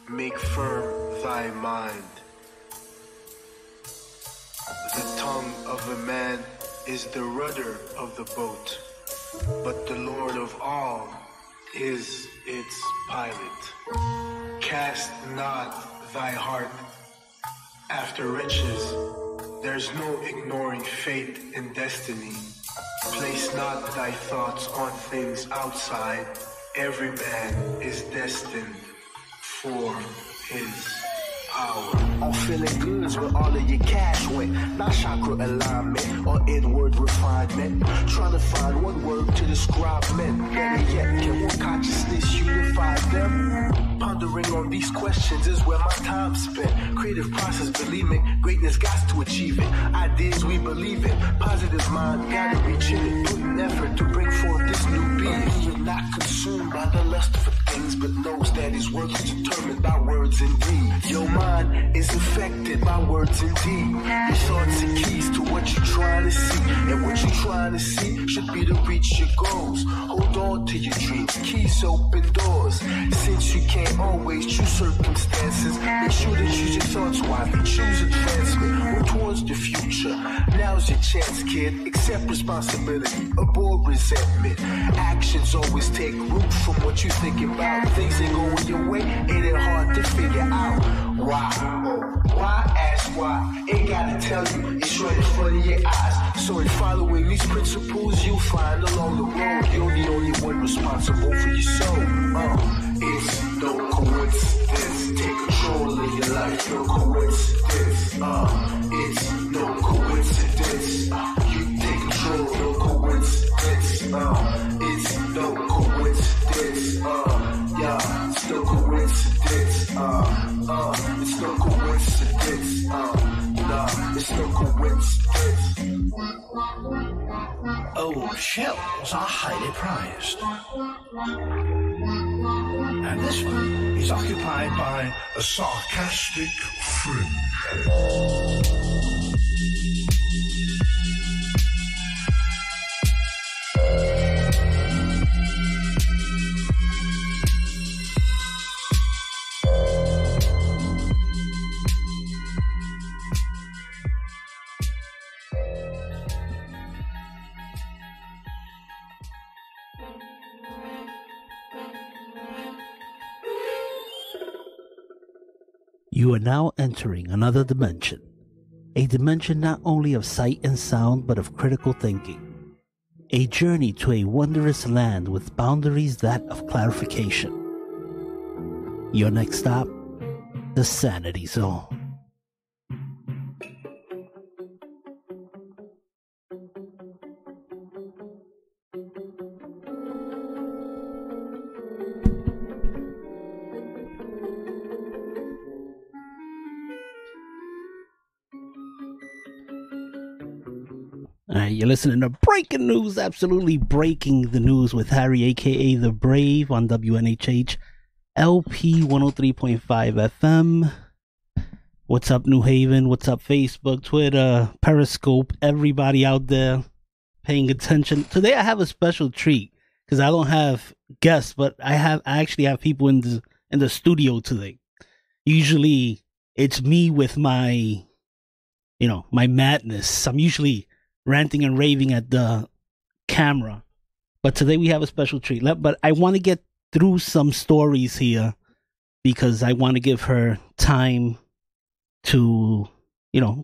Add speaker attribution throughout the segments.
Speaker 1: make firm thy mind. The tongue of a man is the rudder of the boat, but the Lord of all is its pilot. Cast not thy heart after riches. There's no ignoring fate and destiny. Place not thy thoughts on things outside. Every man is destined for his hour.
Speaker 2: I'm feeling goods where all of your cash went. Not chakra alignment or inward refinement. Trying to find one word to describe men. Better yet, can one consciousness unify them? Pondering on these questions is where my time spent. Creative process, believe me, greatness got to achieve it. Ideas we believe in, positive mind, gotta reach it. Put an effort to bring forth this new being. You're not consumed by the lust for things, but knows that his worth is determined by words and deeds. Your mind is affected by words and deeds. Your thoughts are keys to what you're trying to see, and what you're trying to see should be to reach your goals. Hold on to your dreams, keys open doors. Since you can't always choose circumstances, make sure to choose your thoughts wisely. Choose advancement or towards the future. Now's your chance, kid. Accept responsibility, avoid resentment. Actions always take root from what you think about. Things ain't going your way, ain't it hard to figure out why? Why? Ask why. Ain't gotta tell you, it's right in front of your eyes. So in following these principles, you'll find along the road you're the only one responsible for your soul. It's no coincidence. Take control of your life, no coincidence. It's no coincidence. You take control, no coincidence. It's no coincidence. Yeah, it's no coincidence. It's no coincidence. Nah, it's no coincidence.
Speaker 3: Old shells are highly prized. And this one is occupied by a sarcastic fringe.
Speaker 4: You are now entering another dimension. A dimension not only of sight and sound, but of critical thinking. A journey to a wondrous land with boundaries that of clarification. Your next stop, the Sanity Zone. Alright, you're listening to Breaking News, absolutely breaking the news with Harry, aka The Brave, on WNHH LP 103.5 FM. What's up, New Haven? What's up, Facebook, Twitter, Periscope, everybody out there paying attention. Today I have a special treat because I don't have guests, but I actually have people in the studio today. Usually it's me with my madness. I'm usually ranting and raving at the camera, but today we have a special treat. But I want to get through some stories here because I want to give her time to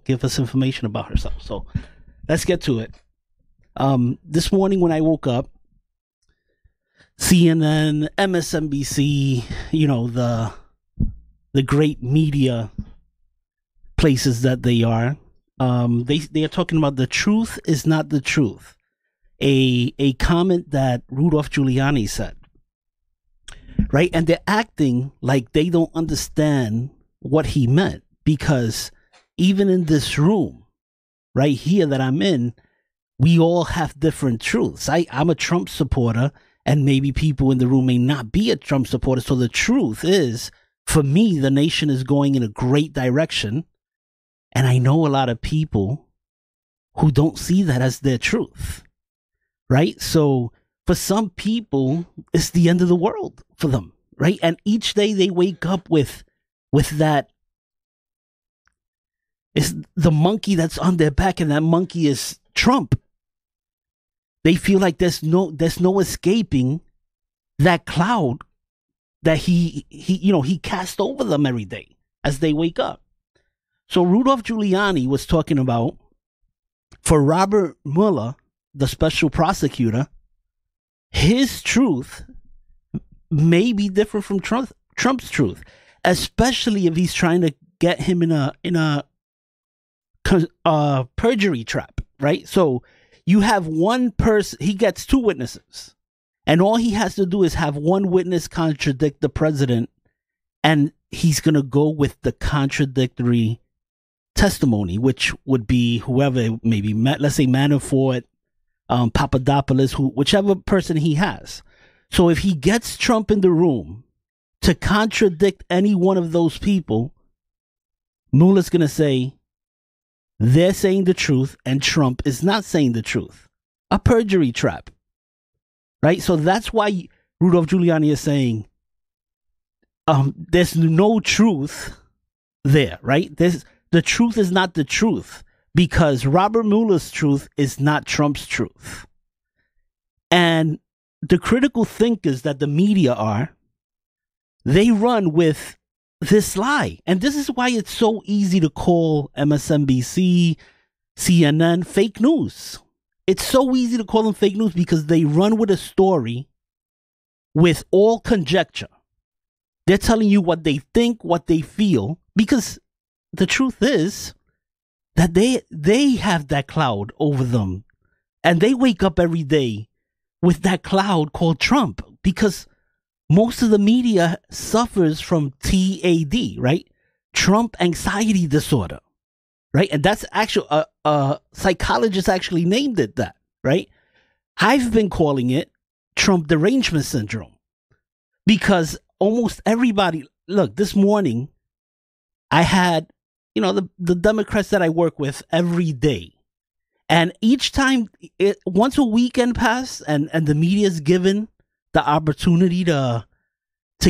Speaker 4: give us information about herself. So let's get to it. This morning when I woke up, CNN, MSNBC, the great media places that they are, they are talking about the truth is not the truth. A comment that Rudolph Giuliani said, right? And they're acting like they don't understand what he meant, because even in this room right here that I'm in, we all have different truths. I'm a Trump supporter, and maybe people in the room may not be a Trump supporter. So the truth is, for me, the nation is going in a great direction. And I know a lot of people who don't see that as their truth, right? So for some people, it's the end of the world for them, right? And each day they wake up with with that. It's the monkey that's on their back, and that monkey is Trump. They feel like there's no escaping that cloud that he cast over them every day as they wake up. So Rudolph Giuliani was talking about, for Robert Mueller, the special prosecutor, his truth may be different from Trump's truth, especially if he's trying to get him in a perjury trap, right? So you have one person, he gets two witnesses, and all he has to do is have one witness contradict the president, and he's going to go with the contradictory testimony, which would be whoever, maybe, let's say Manafort, Papadopoulos, whichever person he has. So if he gets Trump in the room to contradict any one of those people, Mueller's going to say, they're saying the truth and Trump is not saying the truth. A perjury trap. Right? So that's why Rudolph Giuliani is saying there's no truth there, right? The truth is not the truth, because Robert Mueller's truth is not Trump's truth. And the critical thinkers that the media are, they run with this lie. And this is why it's so easy to call MSNBC, CNN fake news. It's so easy to call them fake news because they run with a story with all conjecture. They're telling you what they think, what they feel, because the truth is that they have that cloud over them, and they wake up every day with that cloud called Trump, because most of the media suffers from TAD, right? Trump anxiety disorder, right? And that's actually a psychologist actually named it that, right? I've been calling it Trump derangement syndrome, because almost everybody, look, this morning I had, the Democrats that I work with every day. And each time, once a weekend pass and the media is given the opportunity to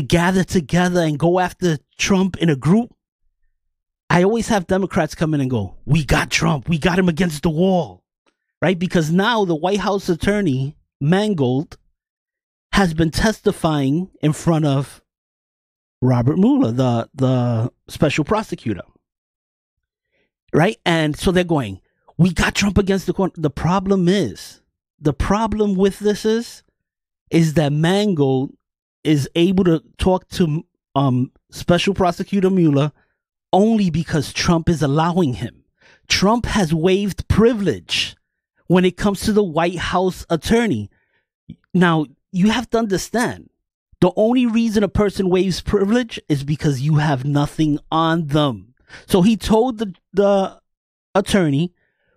Speaker 4: gather together and go after Trump in a group, I always have Democrats come in and go, we got Trump. We got him against the wall, right? Because now the White House attorney, Mangold, has been testifying in front of Robert Mueller, the special prosecutor, right? And so they're going, we got Trump against the corner. The problem with this is that Mangold is able to talk to special prosecutor Mueller only because Trump is allowing him. Trump has waived privilege when it comes to the White House attorney. Now, you have to understand, the only reason a person waives privilege is because you have nothing on them. So he told the attorney,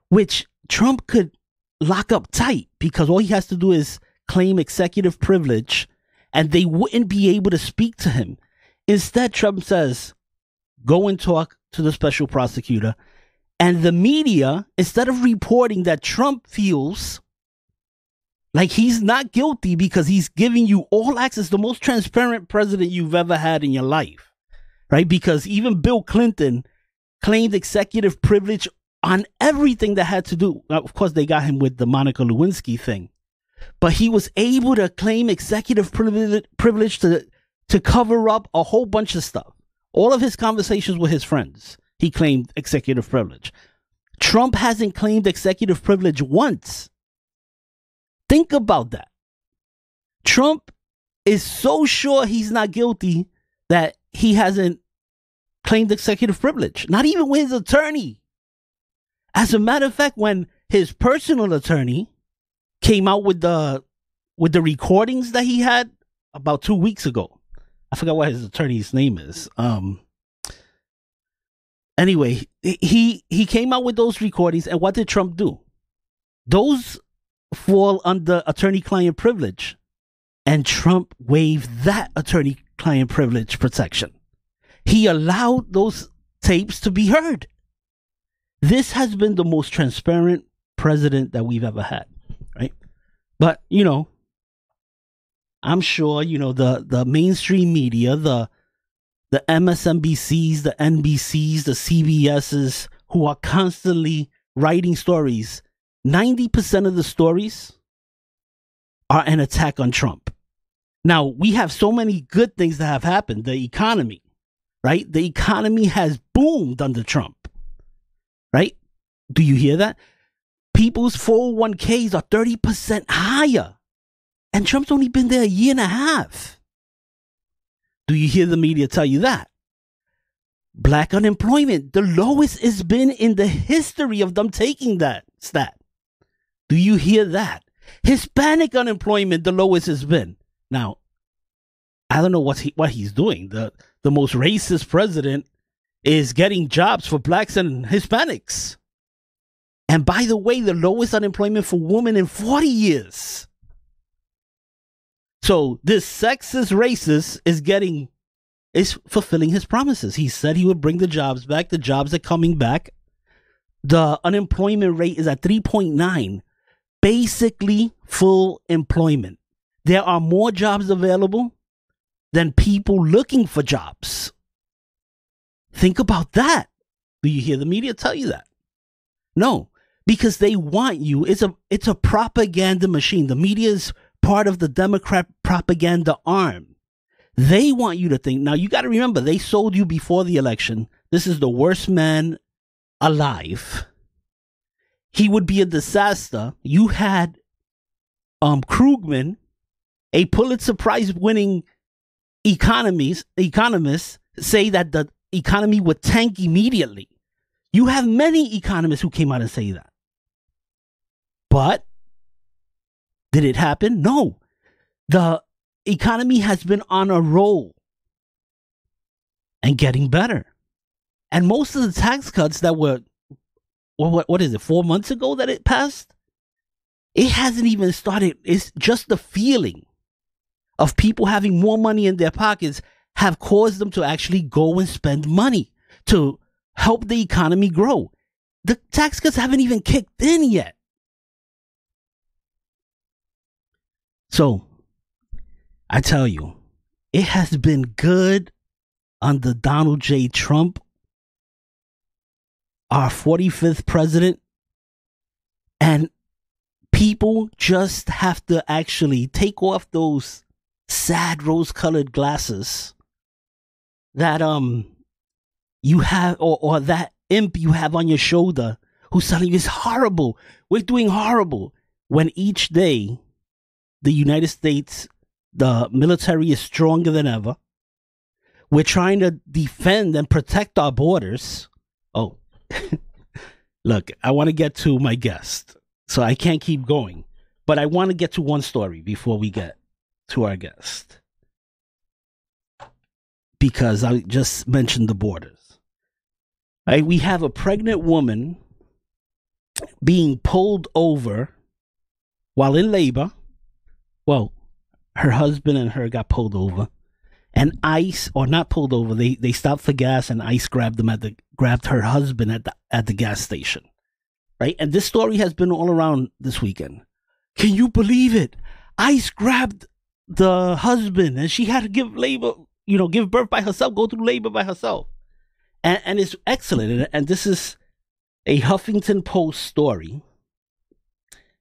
Speaker 4: which Trump could lock up tight, because all he has to do is claim executive privilege and they wouldn't be able to speak to him. Instead, Trump says, go and talk to the special prosecutor. And the media, instead of reporting that Trump feels like he's not guilty because he's giving you all access, the most transparent president you've ever had in your life, right? Because even Bill Clinton claimed executive privilege on everything that had to do. Of course, they got him with the Monica Lewinsky thing, but he was able to claim executive privilege to cover up a whole bunch of stuff. All of his conversations with his friends, he claimed executive privilege. Trump hasn't claimed executive privilege once. Think about that. Trump is so sure he's not guilty that he hasn't claimed executive privilege, not even with his attorney. As a matter of fact, when his personal attorney came out with the recordings that he had about 2 weeks ago, I forgot what his attorney's name is. Anyway, he came out with those recordings, and what did Trump do? Those fall under attorney-client privilege, and Trump waived that attorney-client privilege protection. He allowed those tapes to be heard. This has been the most transparent president that we've ever had, right? But, I'm sure, the mainstream media, the the MSNBCs, the NBCs, the CBSs, who are constantly writing stories, 90% of the stories are an attack on Trump. Now, we have so many good things that have happened. The economy, right? The economy has boomed under Trump, right? Do you hear that? People's 401ks are 30% higher. And Trump's only been there a year and a half. Do you hear the media tell you that? Black unemployment, the lowest it's been in the history of them taking that stat. Do you hear that? Hispanic unemployment, the lowest it's been. Now, I don't know what he's doing. The most racist president is getting jobs for blacks and Hispanics. And by the way, the lowest unemployment for women in 40 years. So this sexist racist is fulfilling his promises. He said he would bring the jobs back. The jobs are coming back. The unemployment rate is at 3.9. Basically full employment. There are more jobs available than people looking for jobs. Think about that. Do you hear the media tell you that? No, because they want you. It's a propaganda machine. The media is part of the Democrat propaganda arm. They want you to think. Now, you got to remember, they sold you before the election. This is the worst man alive. He would be a disaster. You had Krugman, a Pulitzer Prize winning economist, say that the economy would tank immediately. You have many economists who came out and say that. But did it happen? No. The economy has been on a roll and getting better. And most of the tax cuts that were, what is it, 4 months ago that it passed? It hasn't even started. It's just the feeling of people having more money in their pockets have caused them to actually go and spend money to help the economy grow. The tax cuts haven't even kicked in yet. So, I tell you, it has been good under Donald J. Trump, our 45th president, and people just have to actually take off those sad rose-colored glasses that you have, or that imp you have on your shoulder who's telling you it's horrible. We're doing horrible. When each day the United States, the military is stronger than ever. We're trying to defend and protect our borders. Oh, look, I want to get to my guest, so I can't keep going. But I want to get to one story before we get to our guest, because I just mentioned the borders. We have a pregnant woman being pulled over while in labor. Well, her husband and her got pulled over, and ICE, or not pulled over, they stopped for gas, and ICE grabbed her husband at the gas station, right? And this story has been all around this weekend. Can you believe it? ICE grabbed the husband, and she had to give birth by herself, go through labor by herself, and it's excellent. And this is a Huffington Post story.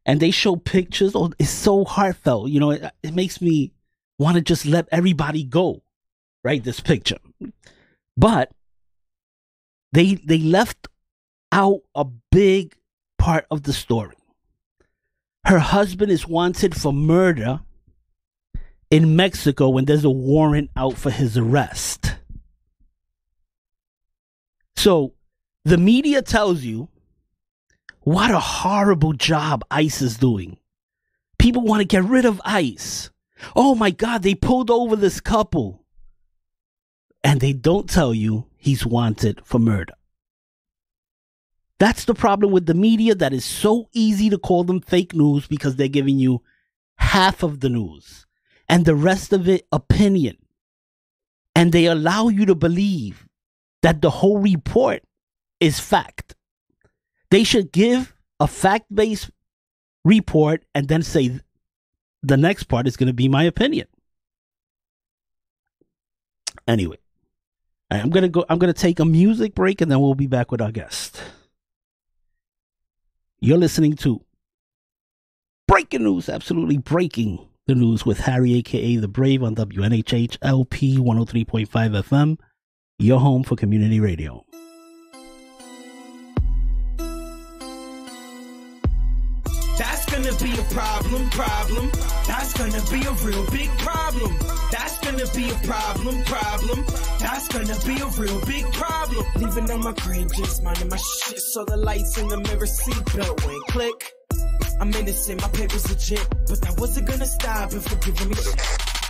Speaker 4: And they show pictures. Oh, it's so heartfelt. It makes me want to just let everybody go, right? This picture. But they left out a big part of the story. Her husband is wanted for murder in Mexico when there's a warrant out for his arrest. So the media tells you what a horrible job ICE is doing. People want to get rid of ICE. Oh my God, they pulled over this couple. And they don't tell you he's wanted for murder. That's the problem with the media, that is so easy to call them fake news because they're giving you half of the news and the rest of it opinion. And they allow you to believe that the whole report is fact. They should give a fact-based report and then say the next part is going to be my opinion. Anyway, All right, I'm gonna take a music break, and then we'll be back with our guest. You're listening to Breaking News, absolutely breaking the news with Harry, aka The Brave, on WNHH LP 103.5 FM, your home for community radio.
Speaker 5: That's gonna be a problem. That's gonna be a real big problem. That's gonna be a problem. That's gonna be a real big problem. Leaving on my crib, just minding my shit. So the lights in the mirror, seatbelt went click. I'm innocent, my paper's legit, but that wasn't gonna stop him from giving me shit.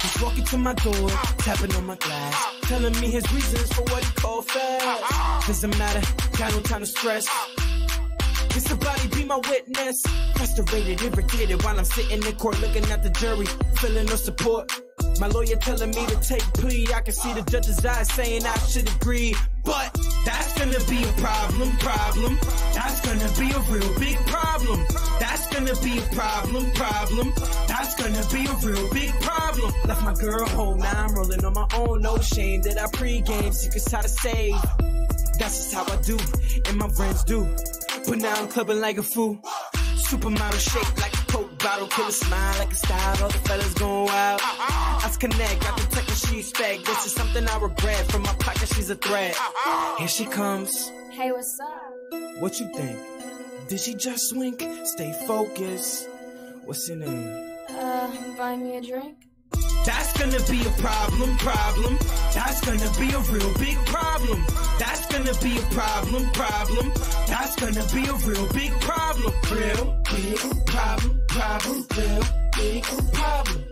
Speaker 5: He's walking to my door, tapping on my glass, telling me his reasons for what he called fast. Doesn't matter, got no time to stress. Can somebody be my witness? Frustrated, irritated while I'm sitting in court looking at the jury, feeling no support. My lawyer telling me to take plea. I can see the judge's eyes saying I should agree. But that's gonna be a problem. That's gonna be a real big problem. That's gonna be a problem. That's gonna be a real big problem. Left my girl home, now I'm rolling on my own. No shame that I pregame, secrets how to save. That's just how I do, and my friends do. But now I'm clubbing like a fool. Supermodel shaped like a Coke bottle. Killer smile like a style. All the fellas going wild. Us connect, got the tech and she expect. This is something I regret. From my pocket, she's a threat. Here she comes.
Speaker 6: Hey, what's up?
Speaker 5: What you think? Did she just wink? Stay focused. What's your name?
Speaker 6: Buy me a drink?
Speaker 5: That's gonna be a problem. That's gonna be a real big problem. That's gonna be a problem. That's gonna be a real big problem. Real big problem. Real big problem.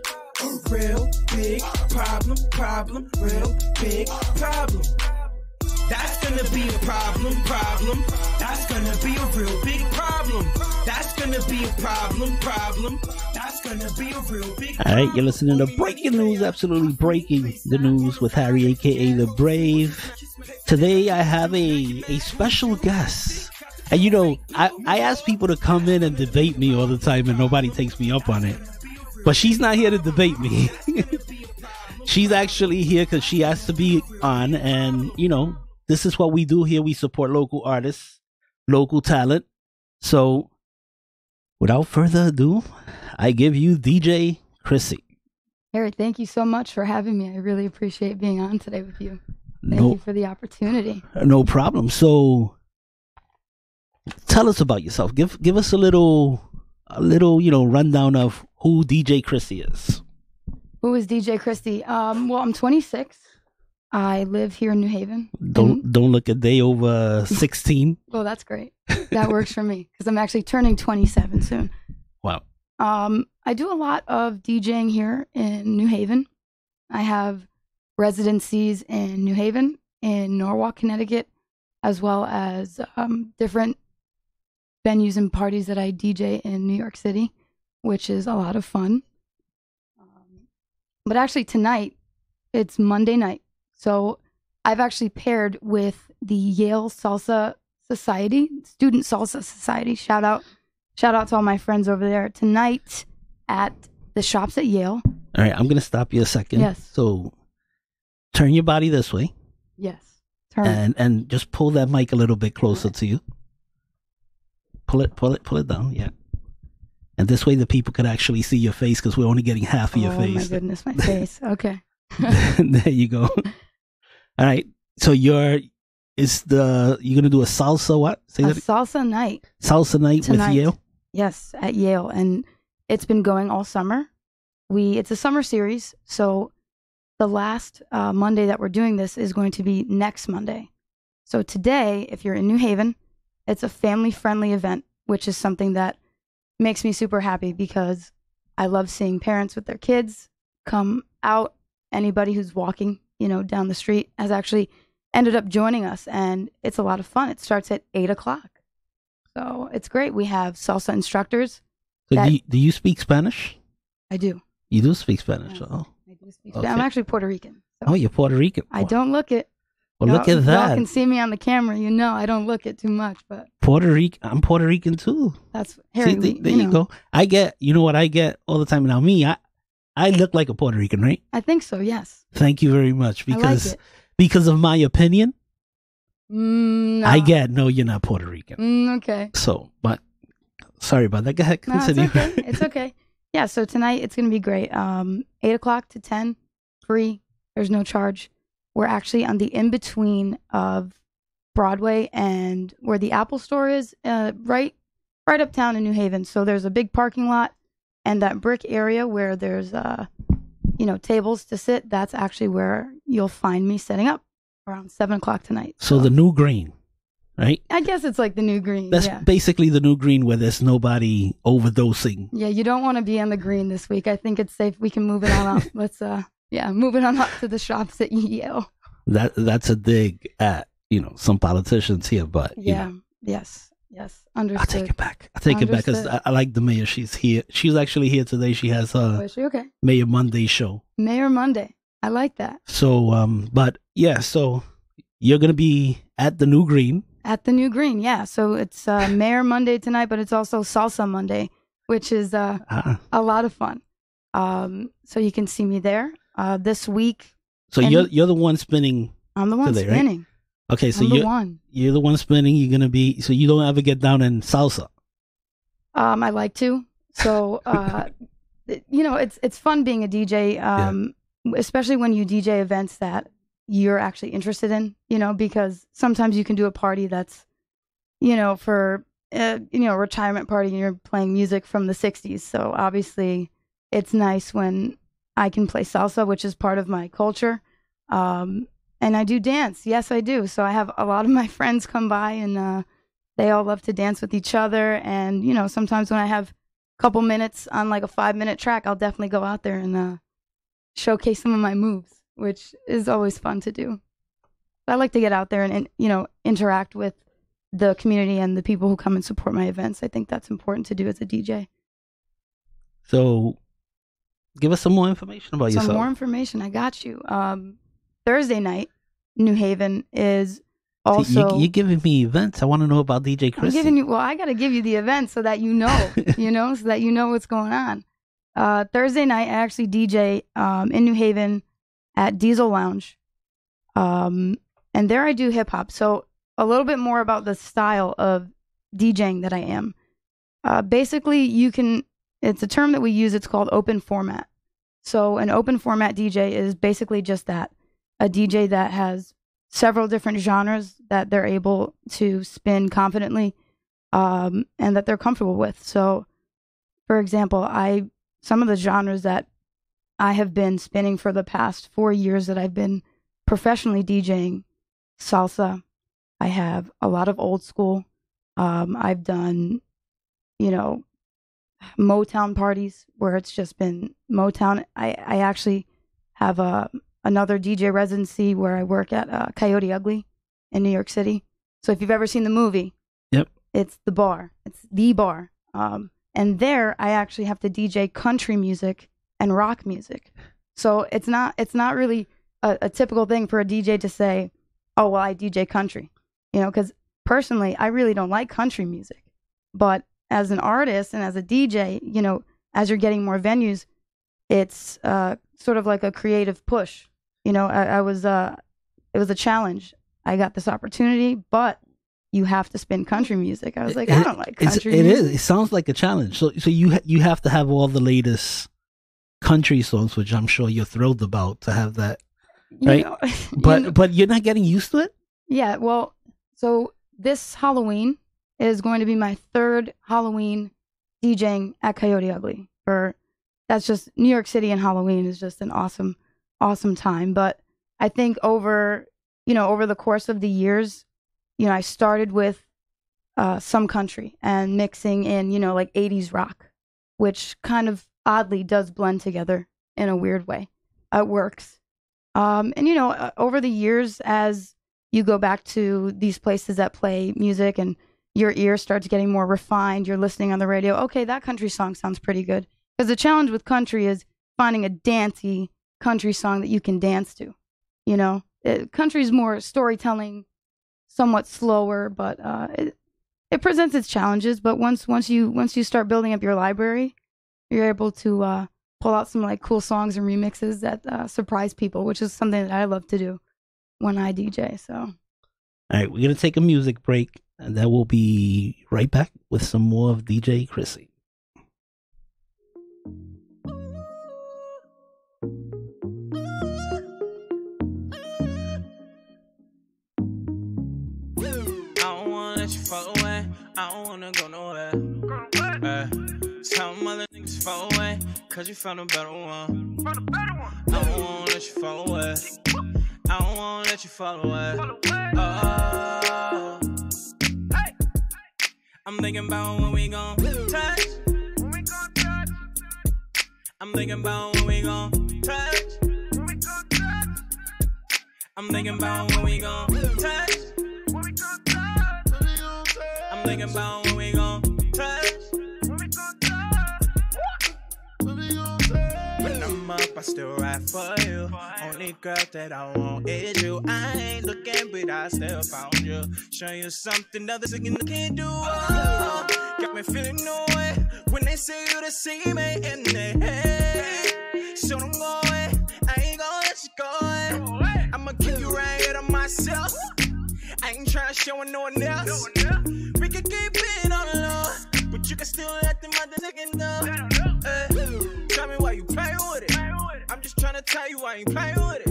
Speaker 5: Real big problem. Real big problem. That's gonna be a problem. That's gonna be a real big problem. That's gonna be a problem. That's gonna be a real big problem.
Speaker 4: All right, you're listening to Breaking News, absolutely breaking the news with Harry, aka The Brave. Today I have a special guest. And you know, I ask people to come in and debate me all the time and nobody takes me up on it. But she's not here to debate me. She's actually here because she has to be on, and you know, this is what we do here. We support local artists, local talent. So, without further ado, I give you DJ Chrissy.
Speaker 7: Harry, thank you so much for having me. I really appreciate being on today with you. Thank you for the opportunity.
Speaker 4: No problem. So, tell us about yourself. Give us a little, rundown of who DJ Chrissy is.
Speaker 7: Who is DJ Christy? Well, I'm 26. I live here in New Haven.
Speaker 4: Don't look a day over 16.
Speaker 7: Well, that's great. That works for me because I'm actually turning 27 soon.
Speaker 4: Wow.
Speaker 7: I do a lot of DJing here in New Haven. I have residencies in New Haven, in Norwalk, Connecticut, as well as different venues and parties that I DJ in New York City, which is a lot of fun. But actually tonight, it's Monday night. So I've actually paired with the Yale Salsa Society, Student Salsa Society. Shout out to all my friends over there tonight at the shops at Yale.
Speaker 4: All right, I'm going to stop you a second.
Speaker 7: Yes.
Speaker 4: So turn your body this way.
Speaker 7: Yes. Turn.
Speaker 4: And just pull that mic a little bit closer to you. Pull it down. Yeah. And this way the people could actually see your face because we're only getting half of your face.
Speaker 7: Oh my goodness, my face. Okay.
Speaker 4: There you go. All right. So you're gonna do a salsa what?
Speaker 7: Say that. Salsa night.
Speaker 4: Salsa night tonight, with Yale?
Speaker 7: Yes, at Yale. And it's been going all summer. It's a summer series. So the last Monday that we're doing this is going to be next Monday. So today, if you're in New Haven, it's a family-friendly event, which is something that makes me super happy because I love seeing parents with their kids come out. Anybody who's walking, down the street has actually ended up joining us, and it's a lot of fun. It starts at 8:00. So it's great. We have salsa instructors.
Speaker 4: So do you speak Spanish?
Speaker 7: I do.
Speaker 4: You do speak Spanish?
Speaker 7: Yes,
Speaker 4: Oh.
Speaker 7: I do speak Spanish. I'm actually Puerto Rican. So
Speaker 4: oh, you're Puerto Rican.
Speaker 7: I don't look it.
Speaker 4: Well, look at that.
Speaker 7: Y'all can see me on the camera. I don't look it too much, but
Speaker 4: Puerto Rican. I'm Puerto Rican too.
Speaker 7: That's Harry.
Speaker 4: See, there you go. I get. You know what I get all the time now. Me, I look like a Puerto Rican, right?
Speaker 7: I think so. Yes.
Speaker 4: Thank you very much because because of my opinion,
Speaker 7: No.
Speaker 4: I get no, you're not Puerto Rican.
Speaker 7: Okay.
Speaker 4: So, but sorry about that. Go ahead,
Speaker 7: No, it's
Speaker 4: continue.
Speaker 7: okay. It's okay. Yeah, so tonight it's going to be great. 8 o'clock to 10, free. There's no charge. We're actually on the in-between of Broadway and where the Apple store is, right uptown in New Haven. So there's a big parking lot, and that brick area where there's, tables to sit, that's actually where you'll find me setting up around 7 o'clock tonight.
Speaker 4: So the new green, right?
Speaker 7: I guess it's like the new green.
Speaker 4: That's
Speaker 7: yeah.
Speaker 4: basically the new green where there's nobody overdosing.
Speaker 7: Yeah, you don't want to be on the green this week. I think it's safe. We can move it on up. Let's move it on up to the shops at Yale.
Speaker 4: That's a dig at, some politicians here, but
Speaker 7: Yes, understood.
Speaker 4: I'll take it back. Because I like the mayor. She's here. She's actually here today. She has
Speaker 7: Is she okay?
Speaker 4: Mayor Monday show.
Speaker 7: Mayor Monday. I like that.
Speaker 4: So, but yeah, so you're going to be at the New Green.
Speaker 7: At the New Green, yeah. So it's Mayor Monday tonight, but it's also Salsa Monday, which is a lot of fun. So you can see me there this week.
Speaker 4: So you're the one spinning.
Speaker 7: I'm the one
Speaker 4: today,
Speaker 7: spinning.
Speaker 4: Right? Okay, so
Speaker 7: you're
Speaker 4: the one spinning. You're gonna be. So you don't ever get down in salsa.
Speaker 7: I like to. So it's fun being a DJ. Especially when you DJ events that you're actually interested in, because sometimes you can do a party that's, for, a retirement party and you're playing music from the 60s. So obviously it's nice when I can play salsa, which is part of my culture. And I do dance. Yes, I do. So I have a lot of my friends come by and they all love to dance with each other. And, sometimes when I have a couple minutes on like a 5-minute track, I'll definitely go out there and showcase some of my moves, which is always fun to do. I like to get out there and interact with the community and the people who come and support my events. I think that's important to do as a DJ.
Speaker 4: So give us some more information about yourself.
Speaker 7: Some more information. I got you. Thursday night, New Haven is also...
Speaker 4: See, you're giving me events. I want to know about DJ Christy.
Speaker 7: I got to give you the event so that you know, so that you know what's going on. Thursday night, I actually DJ in New Haven at Diesel Lounge. And there I do hip hop. So a little bit more about the style of DJing that I am. Basically, it's a term that we use. It's called open format. So an open format DJ is basically just that. A DJ that has several different genres that they're able to spin confidently and that they're comfortable with. So, for example, some of the genres that I have been spinning for the past 4 years that I've been professionally DJing: salsa. I have a lot of old school. I've done, Motown parties where it's just been Motown. I actually have another DJ residency where I work at Coyote Ugly in New York City. So if you've ever seen the movie,
Speaker 4: yep,
Speaker 7: it's the bar. It's the bar. And there, I actually have to DJ country music and rock music. So it's not really a typical thing for a DJ to say, "Oh, well, I DJ country," because personally, I really don't like country music. But as an artist and as a DJ, as you're getting more venues, it's sort of like a creative push. It was a challenge. I got this opportunity, but you have to spin country music. I was like, I don't like country music.
Speaker 4: It is. It sounds like a challenge. So you have to have all the latest country songs, which I'm sure you're thrilled about to have that, right? But you're not getting used to it?
Speaker 7: Yeah, well, so this Halloween is going to be my 3rd Halloween DJing at Coyote Ugly. That's just New York City, and Halloween is just an awesome, awesome time. But I think over the course of the years, I started with some country and mixing in, like 80s rock, which kind of oddly does blend together in a weird way. It works. And, over the years, as you go back to these places that play music and your ear starts getting more refined, you're listening on the radio, okay, that country song sounds pretty good. Because the challenge with country is finding a dancey country song that you can dance to. Country's more storytelling, somewhat slower, but it presents its challenges. But once you start building up your library, you're able to pull out some like cool songs and remixes that surprise people, which is something that I love to do. when I DJ. So,
Speaker 4: All right, we're gonna take a music break, and then we'll be right back with some more of DJ Chrissy.
Speaker 5: Let you fall away. I don't wanna go nowhere. Tell mother niggas fall away, cause you found a better one. I don't wanna let you fall away. I don't wanna let you fall away. Oh, I'm thinking about when we gon' touch. I'm thinking about when we gon' touch. I'm thinking about when we gon' touch. I'm thinking about when we gon' touch. When I'm up, I still ride for you. Only girl that I want is you. I ain't looking, but I still found you. Show you something others can't do. Oh, got me feeling no way when they say you the same ain't in their head. So don't go away, I ain't gonna let you go away. I'ma keep you right here to myself. I ain't trying to show no one else. We can keep it on the low, but you can still let them out the second door. Tell me why you playing with it. I'm just trying to tell you I ain't playing with it.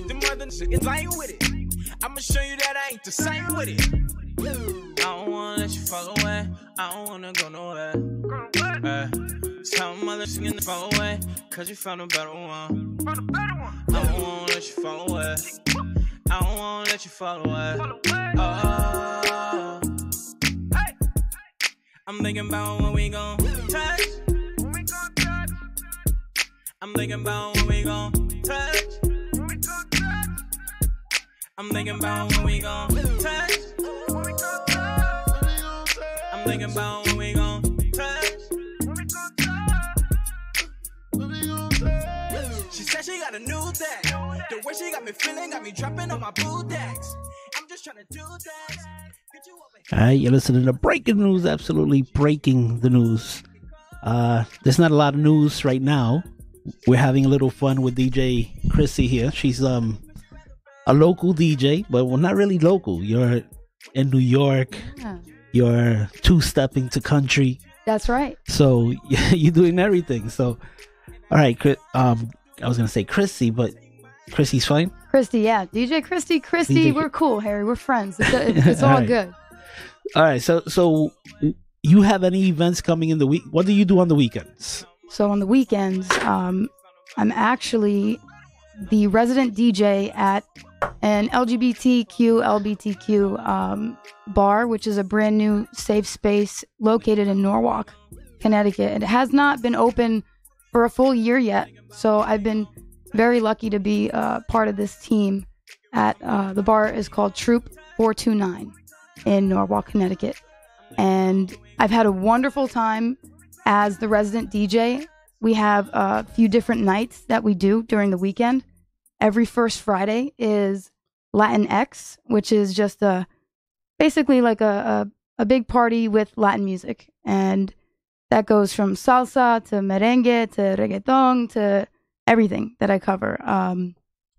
Speaker 5: The mother niggas lying with it. I'ma show you that I ain't the same with it. I don't wanna let you fall away. I don't wanna go nowhere. Tell mother singing to fall away, cause you found a better one. I don't wanna let you fall away. I don't wanna let you fall away. Oh, I'm thinking about when we gon' touch. I'm thinking about when we gon' touch. I'm thinking about when we gon' touch. I'm thinking about when we gon' touch. She said she got a new thing. The way she got me feeling got me dropping on my blue decks. I'm just trying to do things.
Speaker 4: All right, you're listening to Breaking News, absolutely breaking the news. There's not a lot of news right now. We're having a little fun with DJ Chrissy here. She's a local DJ, but well, not really local. You're in New York.
Speaker 7: yeah,
Speaker 4: You're two-stepping to country.
Speaker 7: that's right.
Speaker 4: So you're doing everything. So, all right, I was gonna say Chrissy, but Chrissy's fine.
Speaker 7: Christy, yeah. DJ Christy,
Speaker 4: DJ
Speaker 7: we're cool, Harry. We're friends. It's all
Speaker 4: right.
Speaker 7: good.
Speaker 4: All right, so you have any events coming in the week? What do you do on the weekends?
Speaker 7: So on the weekends, I'm actually the resident DJ at an LBTQ bar, which is a brand new safe space located in Norwalk, Connecticut. It has not been open for a full year yet, so I've been very lucky to be part of this team. At the bar is called Troop 429 in Norwalk, Connecticut, and I've had a wonderful time as the resident DJ. We have a few different nights that we do during the weekend. Every first Friday is Latin X, which is just basically like a big party with Latin music, and that goes from salsa to merengue to reggaeton to everything that I cover.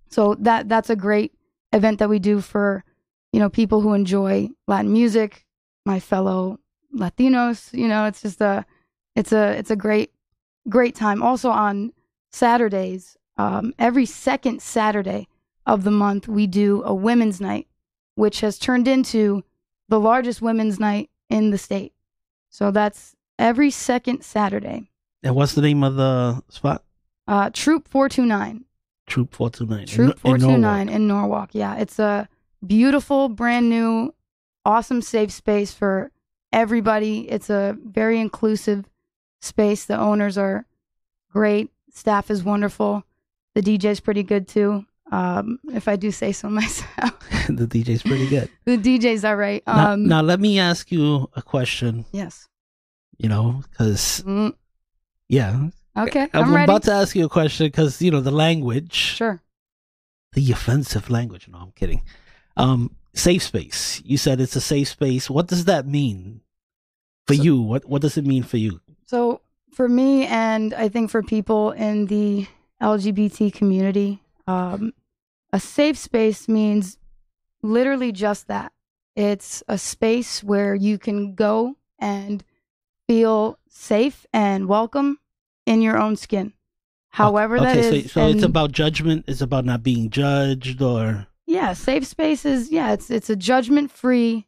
Speaker 7: So that's a great event that we do for, people who enjoy Latin music, my fellow Latinos. It's just it's a great time. Also on Saturdays, every second Saturday of the month, we do a women's night, which has turned into the largest women's night in the state. So that's every second Saturday.
Speaker 4: And what's the name of the spot?
Speaker 7: Troop 429.
Speaker 4: Troop 429.
Speaker 7: Troop 429 in Norwalk. Yeah, it's a beautiful, brand new, awesome safe space for everybody. It's a very inclusive space. The owners are great. Staff is wonderful. The DJ's pretty good too. If I do say so myself.
Speaker 4: The DJ's pretty good.
Speaker 7: The DJ's all right.
Speaker 4: Now let me ask you a question.
Speaker 7: Yes.
Speaker 4: Because yeah.
Speaker 7: Okay,
Speaker 4: I'm
Speaker 7: ready.
Speaker 4: about to ask you a question because the language.
Speaker 7: Sure.
Speaker 4: The offensive language. No, I'm kidding. Safe space. You said it's a safe space. What does that mean for you? What does it mean for you?
Speaker 7: So for me, and I think for people in the LGBT community, a safe space means literally just that. It's a space where you can go and feel safe and welcome in your own skin. However that is.
Speaker 4: So it's about judgment. It's about not being judged, or
Speaker 7: yeah, safe space is it's a judgment-free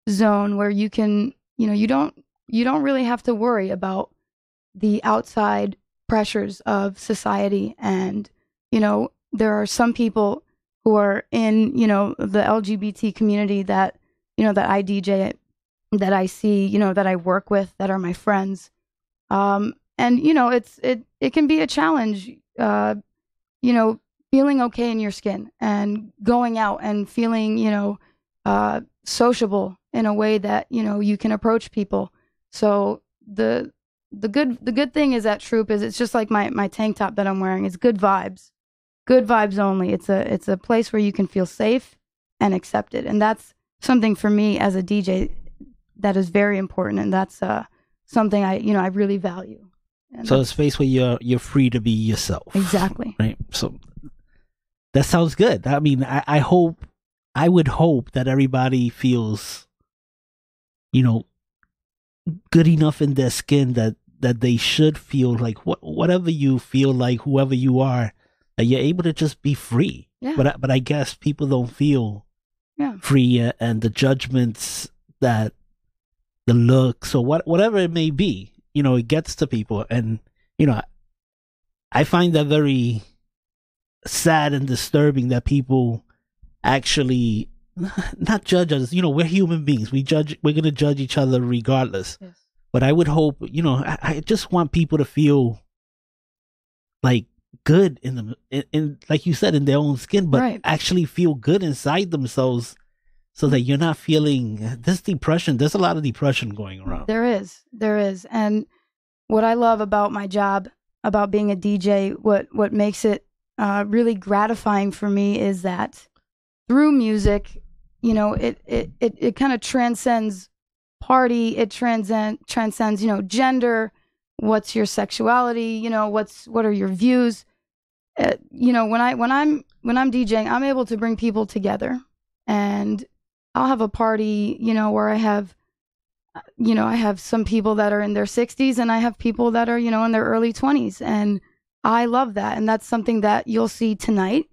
Speaker 7: zone where you can, you don't really have to worry about the outside pressures of society. And there are some people who are in the LGBT community that that I DJ, that I see, that I work with, that are my friends. And it can be a challenge, feeling okay in your skin and going out and feeling, sociable in a way that, you can approach people. So the good thing is at Troop is it's just like my tank top that I'm wearing. It's good vibes only. It's a place where you can feel safe and accepted. And that's something for me as a DJ that is very important. And that's something I really value. And
Speaker 4: so a space where you're free to be yourself.
Speaker 7: Exactly.
Speaker 4: Right. So that sounds good. I mean, I would hope that everybody feels, good enough in their skin that they should feel like whatever you feel like, whoever you are, that you're able to just be free.
Speaker 7: Yeah.
Speaker 4: But I guess people don't feel free, and the judgments, that the looks, or whatever it may be, it gets to people. And, I find that very sad and disturbing that people actually not judge us. We're human beings. We're going to judge each other regardless.
Speaker 7: Yes.
Speaker 4: But I would hope, I just want people to feel like good in like you said, in their own skin, but actually feel good inside themselves, so that you're not feeling this depression. There's a lot of depression going around.
Speaker 7: There is. And what I love about my job, about being a DJ, what makes it really gratifying for me is that through music, it kind of transcends party. It transcends, gender. What's your sexuality? What are your views? When I'm DJing, I'm able to bring people together, and I'll have a party, where I have some people that are in their 60s, and I have people that are, in their early 20s, and I love that. And that's something that you'll see tonight.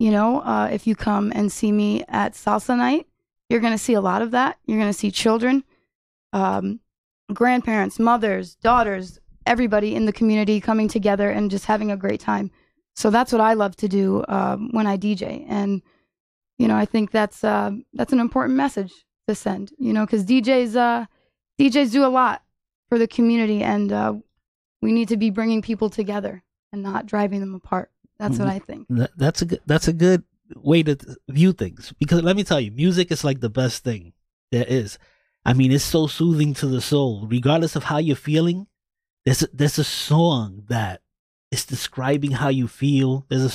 Speaker 7: If you come and see me at Salsa Night, you're going to see a lot of that. You're going to see children, grandparents, mothers, daughters, everybody in the community coming together and just having a great time. So that's what I love to do when I DJ. And, I think that's an important message to send, because DJs do a lot for the community, and we need to be bringing people together and not driving them apart. That's what I think.
Speaker 4: That's a good way to view things, because let me tell you, music is like the best thing there is. I mean, it's so soothing to the soul, regardless of how you're feeling. There's a song that is describing how you feel. There's a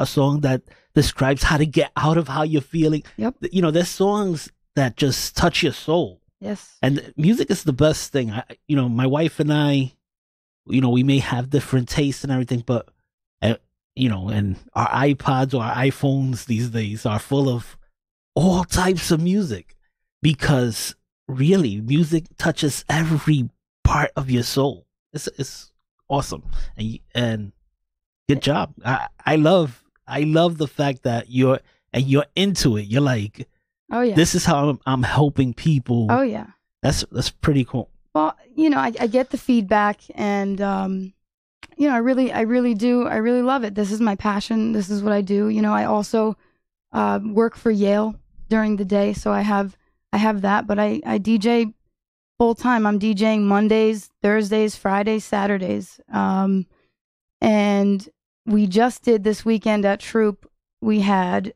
Speaker 4: song that describes how to get out of how you're feeling.
Speaker 7: Yep.
Speaker 4: There's songs that just touch your soul.
Speaker 7: Yes.
Speaker 4: And music is the best thing. My wife and I, we may have different tastes and everything, but and our iPods or our iPhones these days are full of all types of music, because really music touches every part of your soul. It's awesome, and good job. I love the fact that you're into it. You're like,
Speaker 7: oh yeah,
Speaker 4: this is how I'm helping people.
Speaker 7: Oh yeah,
Speaker 4: that's pretty cool.
Speaker 7: Well, I get the feedback, and I really do. I really love it. This is my passion. This is what I do. I also work for Yale during the day, so I have that. But I DJ full time. I'm DJing Mondays, Thursdays, Fridays, Saturdays. And we just did this weekend at Troop. We had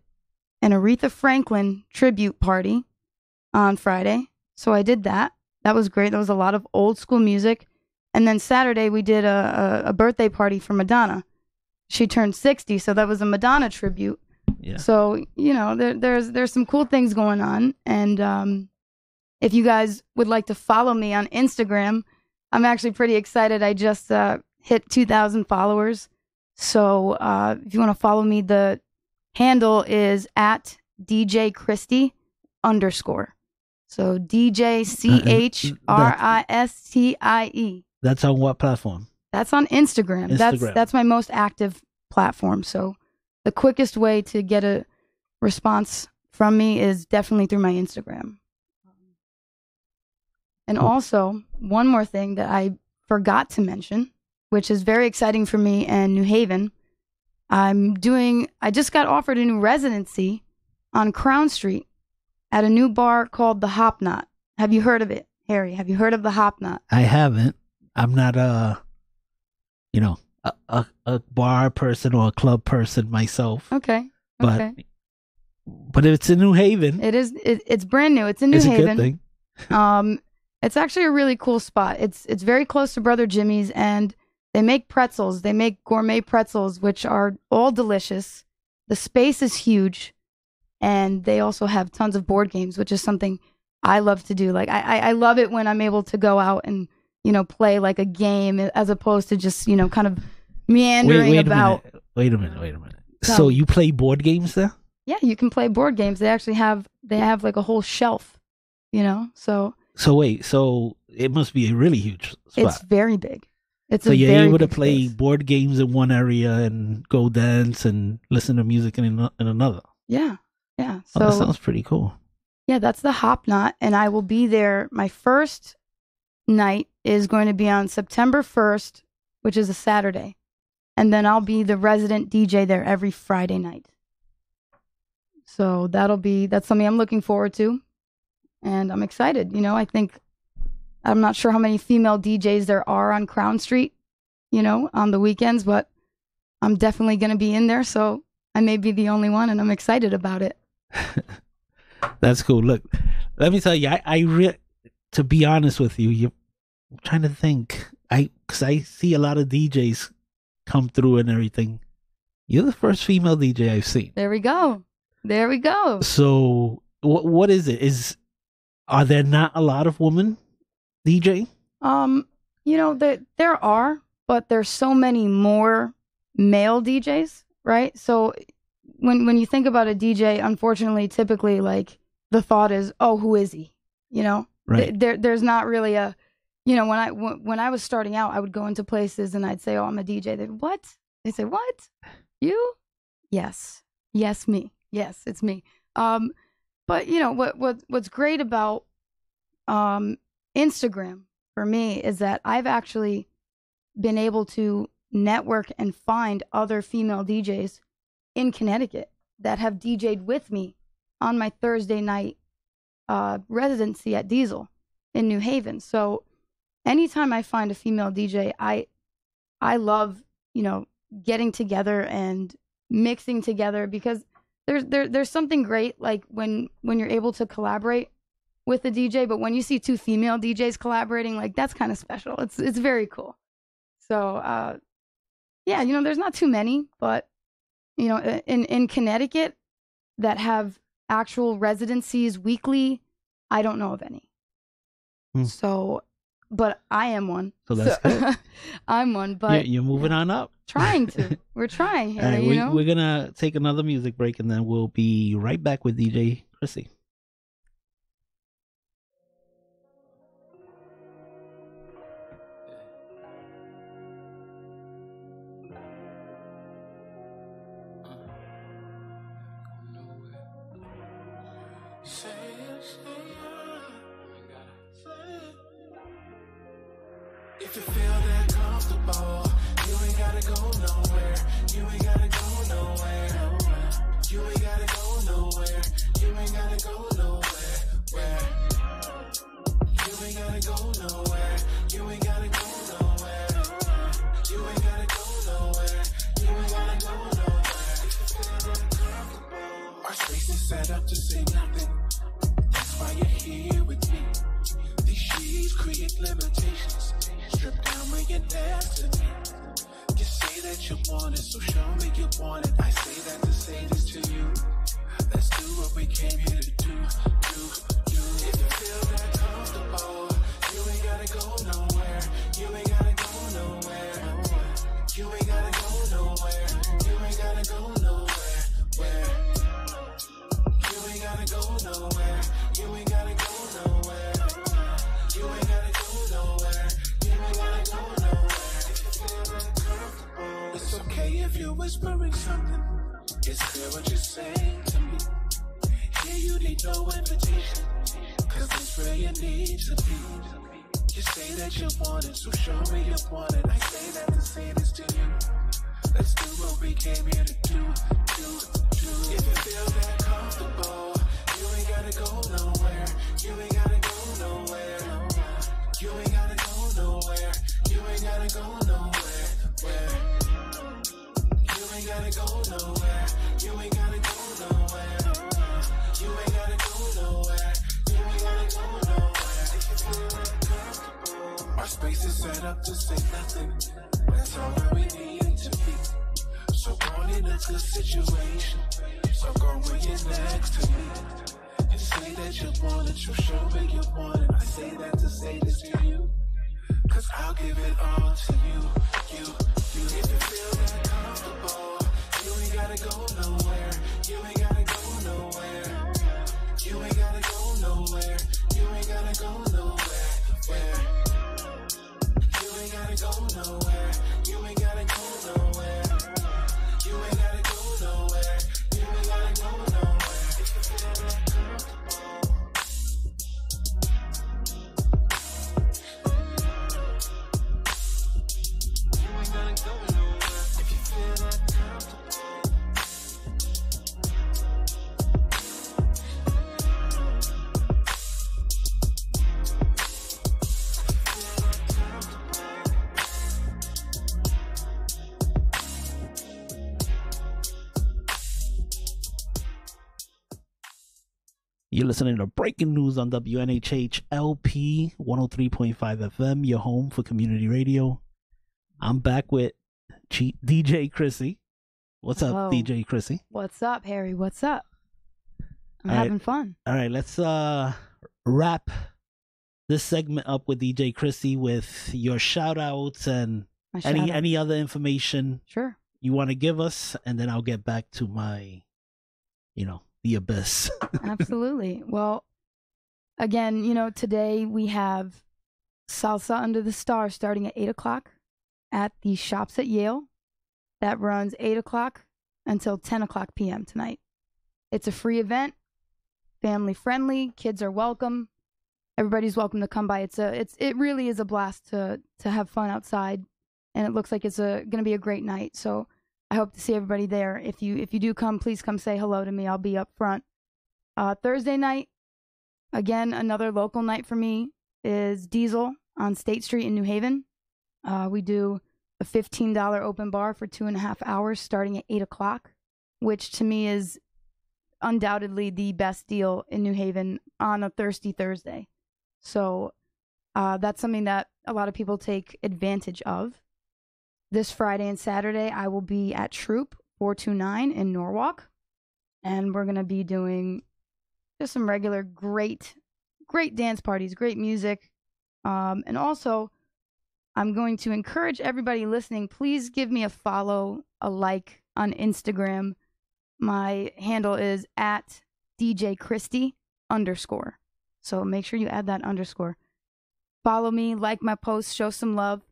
Speaker 7: an Aretha Franklin tribute party on Friday, so I did that. That was great. That was a lot of old school music. And then Saturday we did a birthday party for Madonna. She turned 60, so that was a Madonna tribute.
Speaker 4: Yeah.
Speaker 7: So there's some cool things going on. And if you guys would like to follow me on Instagram, I'm actually pretty excited. I just hit 2,000 followers. So if you want to follow me, the handle is at DJ Christie _. So DJ CHRISTIE.
Speaker 4: That's on what platform?
Speaker 7: That's on Instagram. That's my most active platform. So the quickest way to get a response from me is definitely through my Instagram. And also, one more thing that I forgot to mention, which is very exciting for me and New Haven. I just got offered a new residency on Crown Street at a new bar called the Hop Knot. Have you heard of it, Harry? Have you heard of the Hop Knot?
Speaker 4: I haven't. I'm not a bar person or a club person myself.
Speaker 7: Okay.
Speaker 4: But it's in New Haven.
Speaker 7: It is. It's brand new. It's in New Haven.
Speaker 4: It's a good thing.
Speaker 7: It's actually a really cool spot. It's very close to Brother Jimmy's, and they make pretzels. They make gourmet pretzels, which are all delicious. The space is huge, and they also have tons of board games, which is something I love to do. Like I love it when I'm able to go out and play like a game as opposed to just kind of meandering about.
Speaker 4: Wait a minute. So you play board games there?
Speaker 7: Yeah, you can play board games. They actually have like a whole shelf, so.
Speaker 4: So wait, so it must be a really huge spot.
Speaker 7: It's very big.
Speaker 4: So you're able to play board games in one area and go dance and listen to music in another.
Speaker 7: Yeah. So
Speaker 4: that sounds pretty cool.
Speaker 7: Yeah, that's the Hop Knot, and I will be there. My first night is going to be on September 1st, which is a Saturday, and then I'll be the resident DJ there every Friday night. So that's something I'm looking forward to. And I'm excited. I'm not sure how many female DJs there are on Crown Street, on the weekends, but I'm definitely going to be in there. So I may be the only one, and I'm excited about it.
Speaker 4: That's cool. Look, let me tell you, to be honest with you, I'm trying to think. Because I see a lot of DJs come through and everything. You're the first female DJ I've seen.
Speaker 7: There we go.
Speaker 4: So what is it? Are there not a lot of women DJ?
Speaker 7: There are, but there's so many more male DJs, right? So when you think about a DJ, unfortunately, typically like the thought is, oh, who is he?
Speaker 4: Right.
Speaker 7: There's not really a, when I was starting out, I would go into places and I'd say, oh, I'm a DJ. What? They say, what? You? Yes, me. Yes, it's me. But what's great about Instagram for me is that I've actually been able to network and find other female DJs in Connecticut that have DJ'd with me on my Thursday night residency at Diesel in New Haven. So anytime I find a female DJ, I love getting together and mixing together, because there's something great like when you're able to collaborate with a DJ, but when you see two female DJs collaborating, like that's kind of special. It's very cool. So there's not too many, but in Connecticut that have actual residencies weekly, I don't know of any. So, but I am one.
Speaker 4: So that's good.
Speaker 7: I'm one, but
Speaker 4: you're moving on up.
Speaker 7: We're trying here.
Speaker 4: All right, we're gonna take another music break, and then we'll be right back with DJ Chrissy.
Speaker 8: If you feel that comfortable, you ain't gotta go nowhere. You ain't gotta go nowhere. You ain't gotta go nowhere. You ain't gotta go nowhere. Where? You ain't gotta go nowhere. You ain't gotta go nowhere. You ain't gotta go nowhere. You ain't gotta go nowhere. If you feel that comfortable, our space is set up to say nothing. That's why you're here with me. These sheets create limitations. Strip down when you're next to me. You say that you want it, so show me you want it. I say that to say this to you. Let's do what we came here to do. If you feel that comfortable, you ain't gotta go nowhere. You ain't gotta go nowhere. You ain't gotta go nowhere. You ain't gotta go nowhere. Where? gotta go nowhere. You ain't gotta go nowhere. You ain't gotta go nowhere. You ain't gotta go nowhere. If you feel uncomfortable, it's okay if you're whispering something. It's clear what you're saying to me. Here you need no invitation, cause it's where you need to be. You say that you want it, so show me you want it. I say that to say this to you. Let's do what we came here to do. If you feel that comfortable, you ain't gotta go nowhere. You ain't gotta go nowhere. You ain't gotta go nowhere. You ain't gotta go nowhere. Where? You ain't gotta go nowhere. You ain't gotta go nowhere. You ain't gotta go nowhere. You ain't gotta go nowhere. If you feel uncomfortable, our space is set up to say nothing. That's all that we need to be. So born in a good situation. So go where you're next to me. You say that you want it, so show me you want it. I say that to say this to you, cause I'll give it all to you. If you feel that comfortable, you ain't gotta go nowhere. You ain't gotta go nowhere. You ain't gotta go nowhere. You ain't gotta go nowhere. Where? You ain't gotta go nowhere. You ain't gotta go nowhere. You ain't gotta go nowhere. You ain't gotta go nowhere. If you feel that comfortable. You ain't gotta go nowhere. If you feel that comfortable.
Speaker 4: You're listening to Breaking News on WNHH LP 103.5 FM, your home for community radio. I'm back with DJ Chrissy. What's up,
Speaker 7: Hello.
Speaker 4: DJ Chrissy?
Speaker 7: What's up, Harry? What's up? I'm
Speaker 4: All right.
Speaker 7: having fun.
Speaker 4: All right, let's wrap this segment up with DJ Chrissy with your shout outs and
Speaker 7: My shout-out.
Speaker 4: any other information
Speaker 7: Sure.
Speaker 4: you want to give us, and then I'll get back to my, the abyss.
Speaker 7: Absolutely. Well, again, today we have Salsa Under the Stars starting at 8 o'clock at the Shops at Yale. That runs 8 o'clock until 10 o'clock p.m. tonight. It's a free event, family friendly. Kids are welcome. Everybody's welcome to come by. It really is a blast to have fun outside, and it looks like it's going to be a great night. So I hope to see everybody there. If you do come, please come say hello to me. I'll be up front. Thursday night, again, another local night for me is Diesel on State Street in New Haven. We do a $15 open bar for 2.5 hours starting at 8 o'clock, which to me is undoubtedly the best deal in New Haven on a Thirsty Thursday. So that's something that a lot of people take advantage of. This Friday and Saturday, I will be at Troop 429 in Norwalk, and we're going to be doing just some regular great dance parties, great music. And also, I'm going to encourage everybody listening, please give me a follow, a like on Instagram. My handle is at DJ Christie _ So make sure you add that _ Follow me, like my posts, show some love.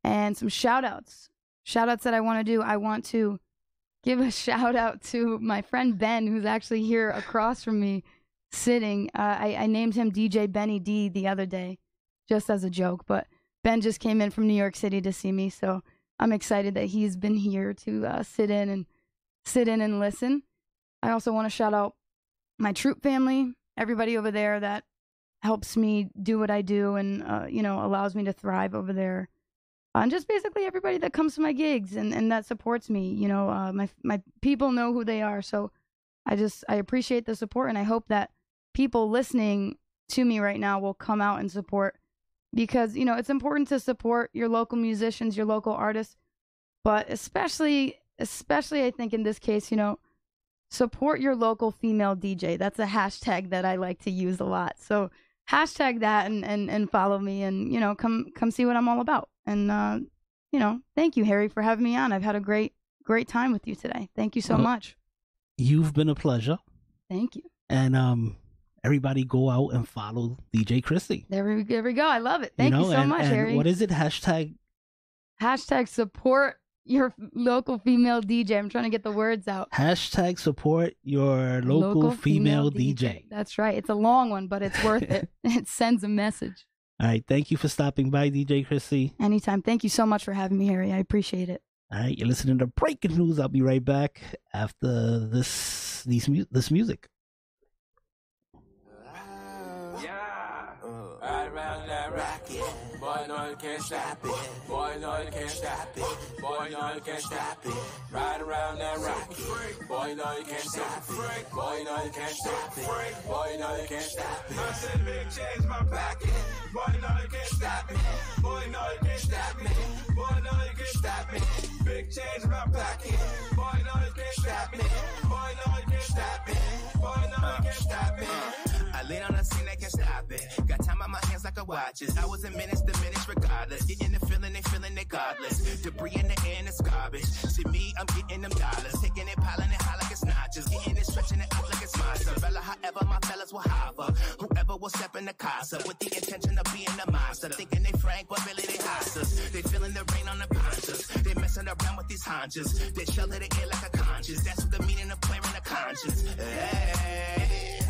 Speaker 7: And some shout-outs. Shout-outs that I want to do. I want to give a shout-out to my friend Ben, who's actually here across from me sitting. I named him DJ Benny D the other day, just as a joke. But Ben just came in from New York City to see me, so I'm excited that he's been here to sit in and listen. I also want to shout out my Troop family, everybody over there that helps me do what I do and allows me to thrive over there. And just basically everybody that comes to my gigs and that supports me. My people know who they are. So I appreciate the support, and I hope that people listening to me right now will come out and support, because, it's important to support your local musicians, your local artists, but especially I think in this case, support your local female DJ. That's a hashtag that I like to use a lot. So hashtag that and follow me and, come see what I'm all about. And, thank you, Harry, for having me on. I've had a great time with you today. Thank you so much.
Speaker 4: You've been a pleasure.
Speaker 7: Thank you.
Speaker 4: And everybody go out and follow DJ Chrissy.
Speaker 7: There we go. I love it. Thank you so much,
Speaker 4: and
Speaker 7: Harry.
Speaker 4: what is it? Hashtag
Speaker 7: Support your local female DJ. I'm trying to get the words out.
Speaker 4: Hashtag support your local female DJ.
Speaker 7: That's right. It's a long one, but it's worth it. It sends a message.
Speaker 4: All right. Thank you for stopping by, DJ Chrissy.
Speaker 7: Anytime. Thank you so much for having me, Harry. I appreciate it.
Speaker 4: All right. You're listening to Breaking News. I'll be right back after this music.
Speaker 8: Right around that rocket. Boy, no, you can't stop it. Boy, no, you can't stop it. Boy, no, you can't stop it. Right around that rocket. Boy, no, you can't stop it. Boy, no, you can't stop it. Boy, no, you can't stop it. I said big change my pocket. Boy, no, you can't stop me. Boy, no, you can't stop me. Boy, no, you can't stop me. Big change my pocket. Boy, no, you can't stop me. Boy, no, you can't stop me. Boy, no, you can't stop me. I lean on the scene, they can't stop it. Got time on my hands like a watches. I was a menace, diminish regardless. Getting the feeling, they feeling it godless. Debris in the air and it's garbage. See me, I'm getting them dollars. Taking it, piling it high like it's notches. Getting it, stretching it out like it's mozzarella. However, my fellas will hover. Whoever will step in the casa with the intention of being a monster. Thinking they frank, but really they hostas. They feeling the rain on the ponchos. They messing around with these haunches. They shelter the air like a conscience. That's what the meaning of playing a conscience. Hey.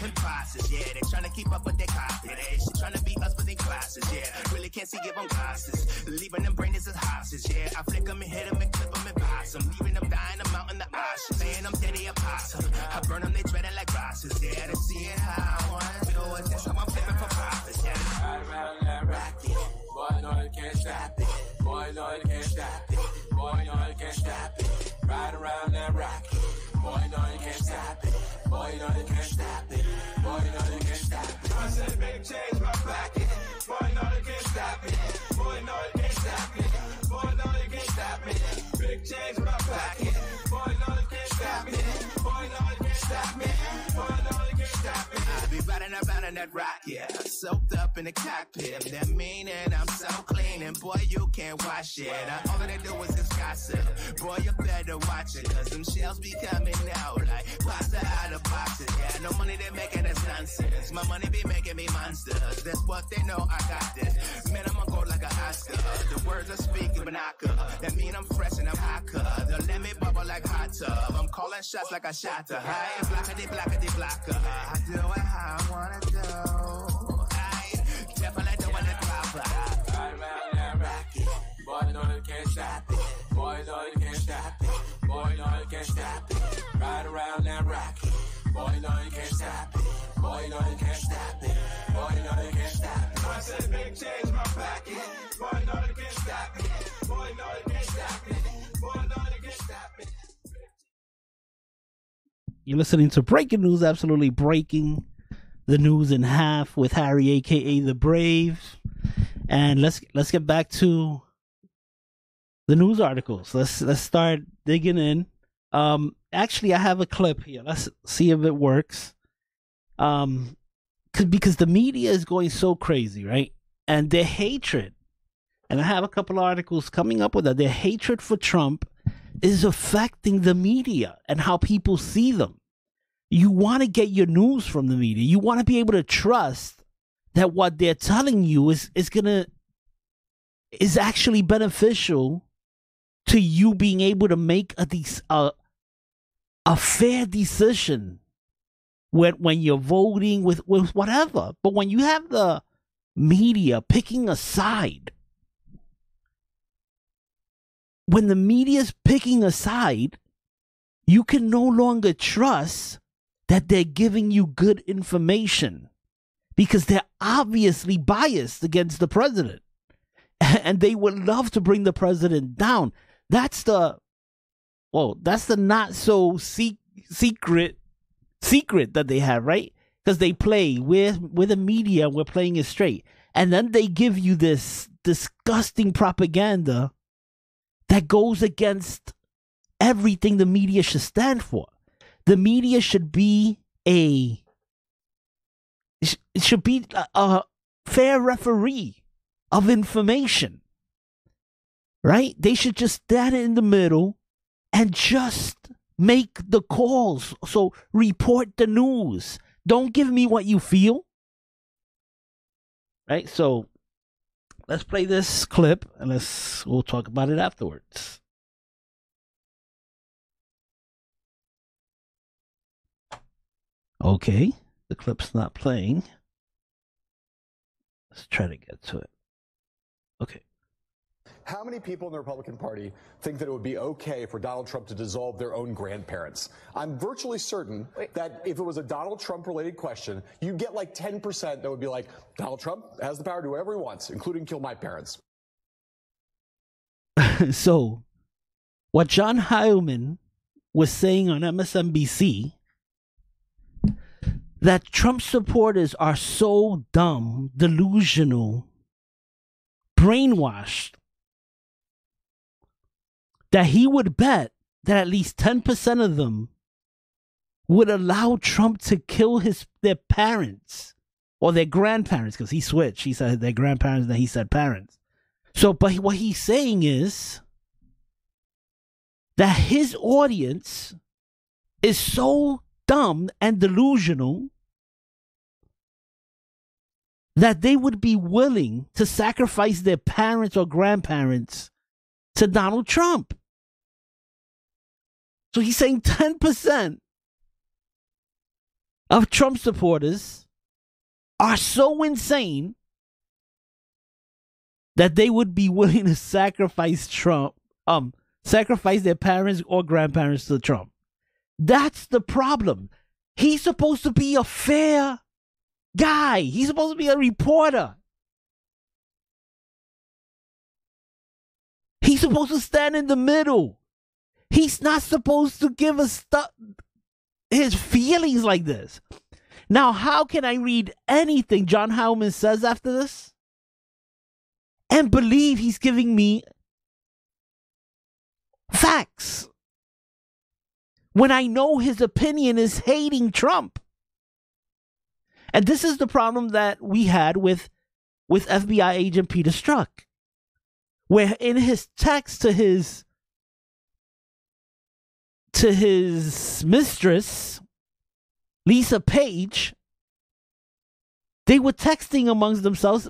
Speaker 8: Imposters, yeah, they tryna keep up with their copy. They tryna beat us with their classes, yeah. Really can't see, give them glasses. Leaving them brainless as hostage, yeah. I flick them and hit them and clip them and pass them. Leaving them dying, I'm out in the ocean. Saying I'm dead, they apostle. I burn them, they dread it like bosses, yeah. They see it how I want to do it. That's how I'm flipping for profits, yeah. Right around that rocket. Boy, no, you can't stop it. Boy, no, you can't stop it. Boy, no, you can't stop it. Right around that rocket. Boy, no, you can't stop it. Boy, no, you can't stop it. Boy, no, you can't stop it. I said big change my pocket. Boy, no, you can't stop it. Boy, no, you can't stop it. Boy, no, you can't stop it. Big change my pocket. Boy, no, you can't stop it. Boy, no, you can't stop it. Boy, no, you can't stop it. I be riding around in that rock, yeah. Soaked up in the cockpit. That meaning I'm so clean, and boy, you can't wash it. All that they do is just gossip. Boy, you better watch it, cause them shells be coming out like pasta out of boxes. Yeah, no money they making, that's nonsense. My money be making me monsters. That's what they know, I got this. Man, I'm gonna go like an Oscar. The words I speak is binocular. That mean I'm fresh and I'm hotter. Don't let me bubble like hot tub. I'm calling shots like I shot her. Hey, blockity, blocker. I do it how I wanna do. I definitely doing it proper. Right around that rocket. Boy, no, you can't stop it. Boy, no, you can't stop it. Boy, no, you can't stop it. Right around that rocket. Boy, no, you can't stop it. Boy, no, you can't stop it. Boy, no, you can't stop it. I said big change my pocket. Boy, no, you can't stop it. Boy, no, you can't stop it. Boy, no, you can't stop it.
Speaker 4: You're listening to Breaking News, absolutely breaking the news in half with Harry, aka The Brave. And let's get back to the news articles. Let's start digging in. Actually, I have a clip here. Let's see if it works. Because the media is going so crazy, right? And their hatred, and I have a couple articles coming up with that. Their hatred for Trump is affecting the media and how people see them. You want to get your news from the media. You want to be able to trust that what they're telling you is actually beneficial to you being able to make a fair decision when you're voting with whatever. But when you have the media picking a side, when the media's picking a side, you can no longer trust that they're giving you good information because they're obviously biased against the president. And they would love to bring the president down. That's the not so secret that they have, right? Because they play with the media, we're playing it straight. And then they give you this disgusting propaganda that goes against everything the media should stand for. The media should be a fair referee of information, right? They should just stand in the middle and just make the calls. So report the news. Don't give me what you feel. Right? So let's play this clip and we'll talk about it afterwards. Okay, the clip's not playing. Let's try to get to it. Okay.
Speaker 9: How many people in the Republican Party think that it would be okay for Donald Trump to dissolve their own grandparents? I'm virtually certain that if it was a Donald Trump-related question, you'd get like 10% that would be like, Donald Trump has the power to do whatever he wants, including kill my parents.
Speaker 4: So, what John Heilman was saying on MSNBC, that Trump supporters are so dumb, delusional, brainwashed, that he would bet that at least 10% of them would allow Trump to kill their parents or their grandparents, because he switched. He said their grandparents, then he said parents. So, but what he's saying is that his audience is so dumb and delusional that they would be willing to sacrifice their parents or grandparents to Donald Trump. So he's saying 10% of Trump supporters are so insane that they would be willing to sacrifice their parents or grandparents to Trump. That's the problem. He's supposed to be a fair guy. He's supposed to be a reporter. He's supposed to stand in the middle. He's not supposed to give us his feelings like this. Now, how can I read anything John Heilman says after this and believe he's giving me facts when I know his opinion is hating Trump? And this is the problem that we had with FBI agent Peter Strzok, where in his text to his mistress, Lisa Page, they were texting amongst themselves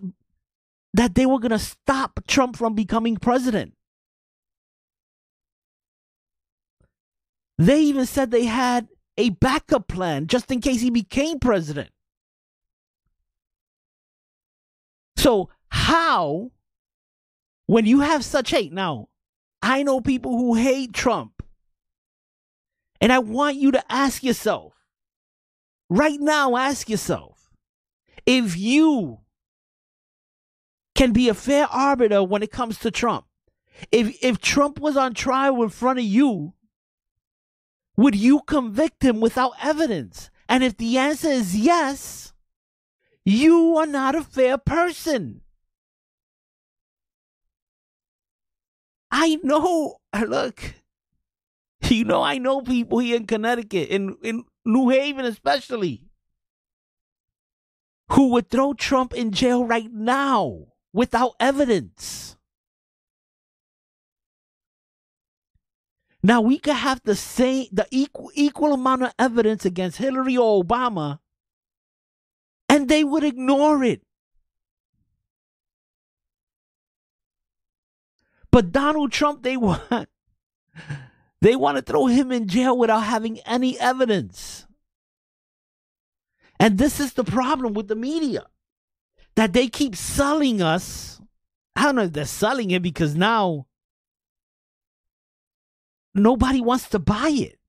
Speaker 4: that they were going to stop Trump from becoming president. They even said they had a backup plan just in case he became president. So how, when you have such hate, now, I know people who hate Trump, and I want you to ask yourself, right now, ask yourself, if you can be a fair arbiter when it comes to Trump, if Trump was on trial in front of you, would you convict him without evidence? And if the answer is yes, you are not a fair person. I know, look, I know people here in Connecticut, in New Haven especially, who would throw Trump in jail right now without evidence. Now, we could have the equal amount of evidence against Hillary or Obama, and they would ignore it. But Donald Trump, they want to throw him in jail without having any evidence. And this is the problem with the media, that they keep selling us. I don't know if they're selling it because now nobody wants to buy it.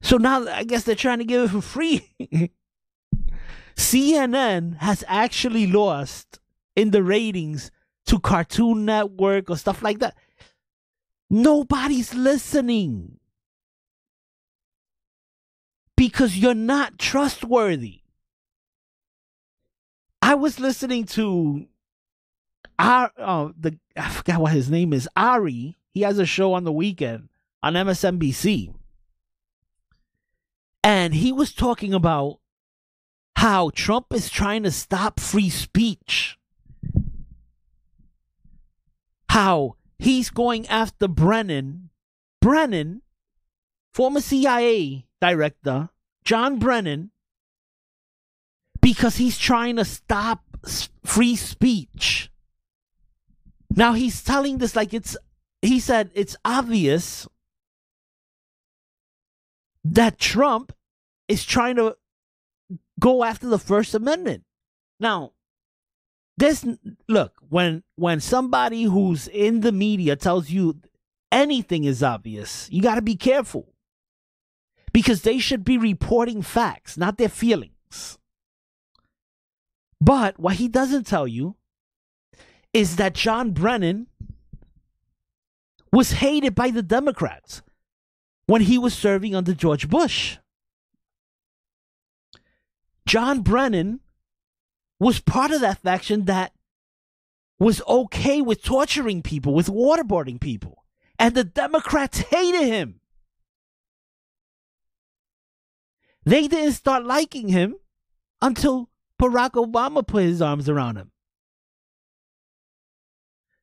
Speaker 4: So now I guess they're trying to give it for free. CNN has actually lost in the ratings to Cartoon Network or stuff like that. Nobody's listening because you're not trustworthy. I was listening to I forgot what his name is, Ari. He has a show on the weekend on MSNBC. And he was talking about how Trump is trying to stop free speech. How he's going after Brennan. Brennan former CIA director, John Brennan, because he's trying to stop free speech. Now he's telling this like he said it's obvious that Trump is trying to go after the First Amendment. Now, look, when somebody who's in the media tells you anything is obvious, you got to be careful. Because they should be reporting facts, not their feelings. But what he doesn't tell you is that John Brennan was hated by the Democrats when he was serving under George Bush. John Brennan was part of that faction that was okay with torturing people, with waterboarding people. And the Democrats hated him. They didn't start liking him until Barack Obama put his arms around him.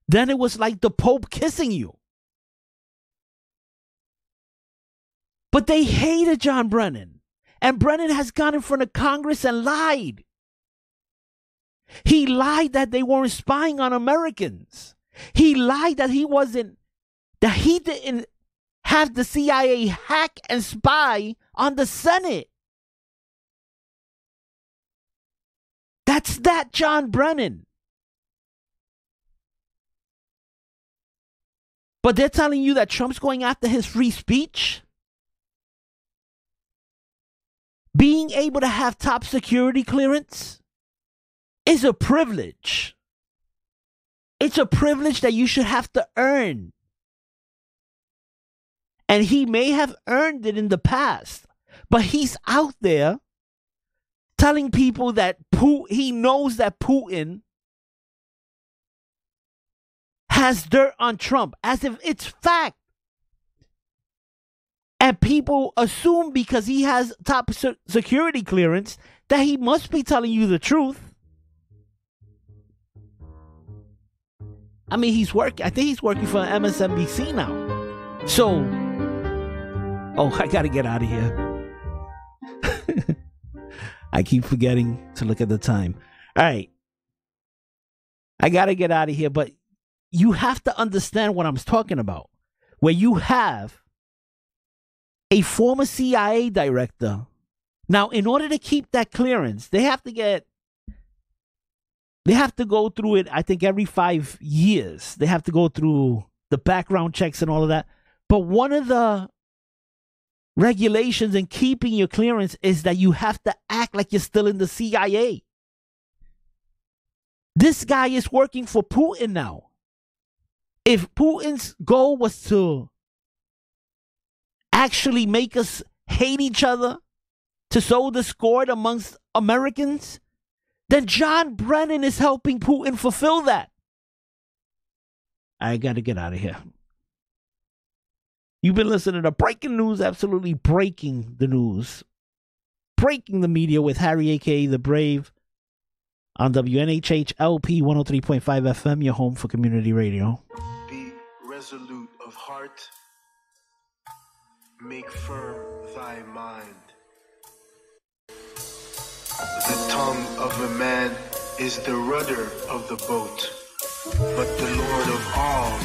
Speaker 4: Then it was like the Pope kissing you. But they hated John Brennan. And Brennan has gone in front of Congress and lied. He lied that they weren't spying on Americans. He lied that he didn't have the CIA hack and spy on the Senate. That's that John Brennan. But they're telling you that Trump's going after his free speech? Being able to have top security clearance is a privilege. It's a privilege that you should have to earn. And he may have earned it in the past, but he's out there telling people that he knows that Putin has dirt on Trump, as if it's fact. And people assume because he has top security clearance that he must be telling you the truth. I mean, I think he's working for MSNBC now. So, I gotta get out of here. I keep forgetting to look at the time. All right. I gotta get out of here, but you have to understand what I'm talking about. Where you have a former CIA director. Now, in order to keep that clearance, they have to go through it, I think, every 5 years. They have to go through the background checks and all of that. But one of the regulations in keeping your clearance is that you have to act like you're still in the CIA. This guy is working for Putin now. If Putin's goal was to actually make us hate each other, to sow discord amongst Americans, then John Brennan is helping Putin fulfill that. I got to get out of here. You've been listening to Breaking News, absolutely breaking the news. Breaking the media with Harry, a.k.a. The Brave, on WNHH LP 103.5 FM, your home for community radio.
Speaker 1: Be resolute of heart. Make firm thy mind. The tongue of a man is the rudder of the boat, but the Lord of all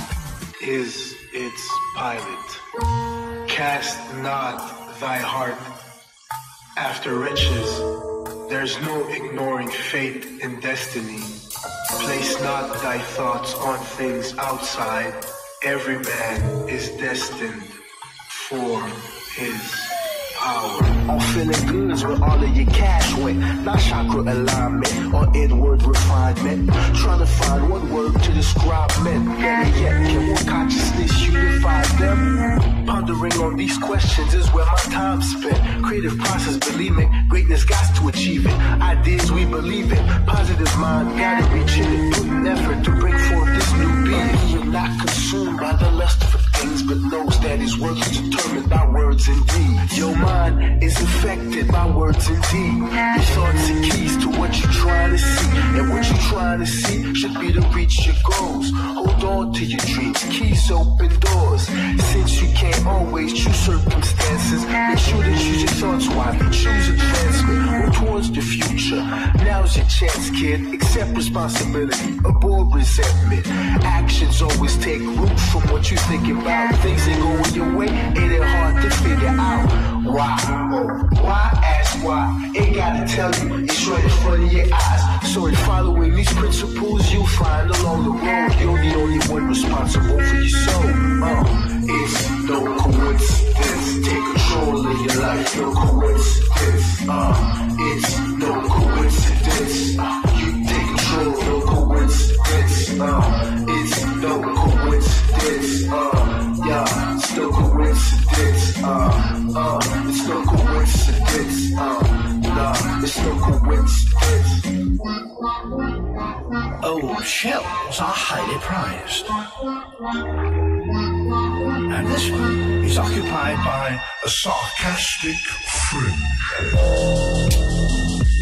Speaker 1: is its pilot. Cast not thy heart after riches. There's no ignoring fate and destiny. Place not thy thoughts on things outside. Every man is destined for his hour.
Speaker 2: I'm feeling goods where all of your cash went. Not chakra alignment or inward refinement. Trying to find one word to describe men. Better yet, can one consciousness unify them? Pondering on these questions is where my time spent. Creative process, believe me, greatness got to achieve it. Ideas we believe in. Positive mind, gotta reach it. Putting effort to bring forth this new being. You're not consumed by the lust for things, but knows that his work is determined by words and deeds. Your mind is affected by words and deeds. Your thoughts are keys to what you try. trying to see. And what you trying to see should be to reach your goals. Hold on to your dreams, keys open doors. Since you can't always choose circumstances, make sure to choose your thoughts wisely. Choose advancement or towards the future. Now's your chance, kid. Accept responsibility, avoid resentment. Actions always take root from what you think about. Things ain't going your way, it ain't hard to figure out. Why? Why? Ask why. Ain't gotta tell you, it's right in front of your eyes. So in following these principles, you'll find along the road you're the only one responsible for your soul. It's no coincidence. Take control of your life, no coincidence. It's no coincidence. You take control, no coincidence. It's no coincidence. Yeah, it's no coincidence. It's no coincidence. Nah, it's no coincidence.
Speaker 3: Old shells are highly prized. And this one is occupied by a sarcastic fringe.